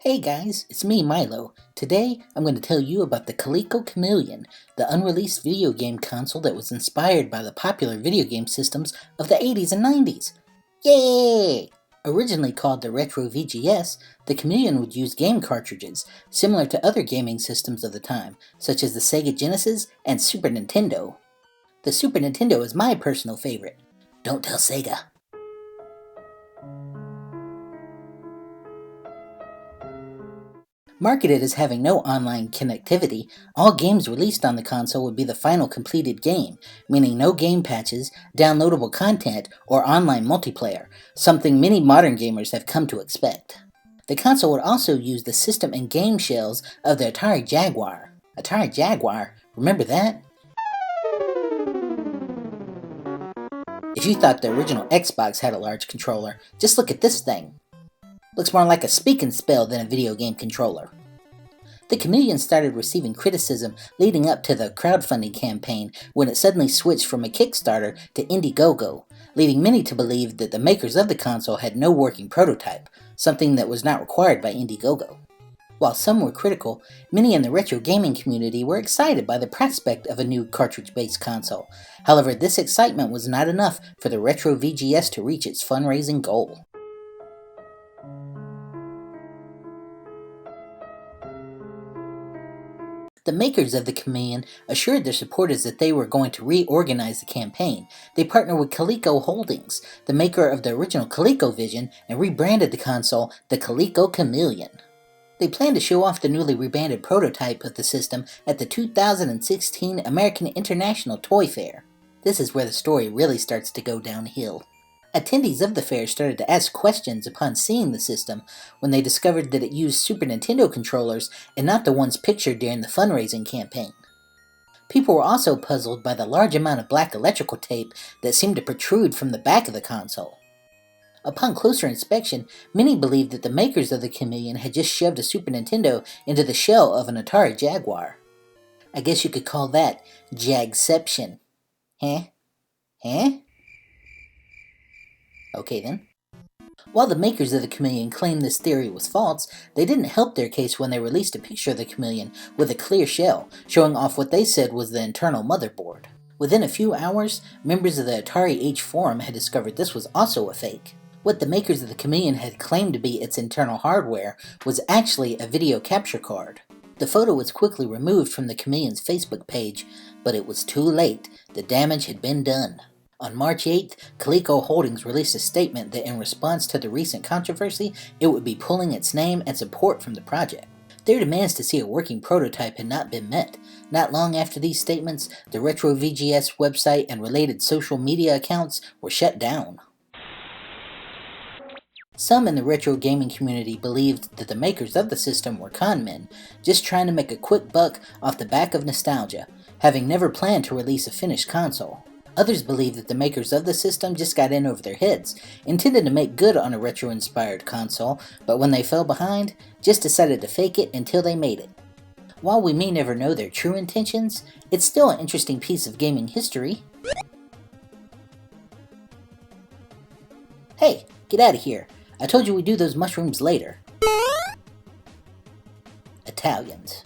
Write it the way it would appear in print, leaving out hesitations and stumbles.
Hey guys, it's me, Milo. Today, I'm going to tell you about the Coleco Chameleon, the unreleased video game console that was inspired by the popular video game systems of the 80s and 90s. Yay! Originally called the Retro VGS, the Chameleon would use game cartridges, similar to other gaming systems of the time, such as the Sega Genesis and Super Nintendo. The Super Nintendo is my personal favorite. Don't tell Sega. Marketed as having no online connectivity, all games released on the console would be the final completed game, meaning no game patches, downloadable content, or online multiplayer, something many modern gamers have come to expect. The console would also use the system and game shells of the Atari Jaguar. Atari Jaguar? Remember that? If you thought the original Xbox had a large controller, just look at this thing. Looks more like a speak and spell than a video game controller. The Chameleon started receiving criticism leading up to the crowdfunding campaign when it suddenly switched from a Kickstarter to Indiegogo, leading many to believe that the makers of the console had no working prototype, something that was not required by Indiegogo. While some were critical, many in the retro gaming community were excited by the prospect of a new cartridge-based console. However, this excitement was not enough for the Retro VGS to reach its fundraising goal. The makers of the Chameleon assured their supporters that they were going to reorganize the campaign. They partnered with Coleco Holdings, the maker of the original ColecoVision, and rebranded the console the Coleco Chameleon. They planned to show off the newly rebranded prototype of the system at the 2016 American International Toy Fair. This is where the story really starts to go downhill. Attendees of the fair started to ask questions upon seeing the system when they discovered that it used Super Nintendo controllers and not the ones pictured during the fundraising campaign. People were also puzzled by the large amount of black electrical tape that seemed to protrude from the back of the console. Upon closer inspection, many believed that the makers of the Chameleon had just shoved a Super Nintendo into the shell of an Atari Jaguar. I guess you could call that Jagception. Huh? Okay then. While the makers of the Chameleon claimed this theory was false, they didn't help their case when they released a picture of the Chameleon with a clear shell, showing off what they said was the internal motherboard. Within a few hours, members of the Atari Age forum had discovered this was also a fake. What the makers of the Chameleon had claimed to be its internal hardware was actually a video capture card. The photo was quickly removed from the Chameleon's Facebook page, but it was too late. The damage had been done. On March 8th, Coleco Holdings released a statement that in response to the recent controversy, it would be pulling its name and support from the project. Their demands to see a working prototype had not been met. Not long after these statements, the Retro VGS website and related social media accounts were shut down. Some in the retro gaming community believed that the makers of the system were con men, just trying to make a quick buck off the back of nostalgia, having never planned to release a finished console. Others believe that the makers of the system just got in over their heads, intended to make good on a retro-inspired console, but when they fell behind, just decided to fake it until they made it. While we may never know their true intentions, it's still an interesting piece of gaming history. Hey, get out of here. I told you we'd do those mushrooms later. Italians.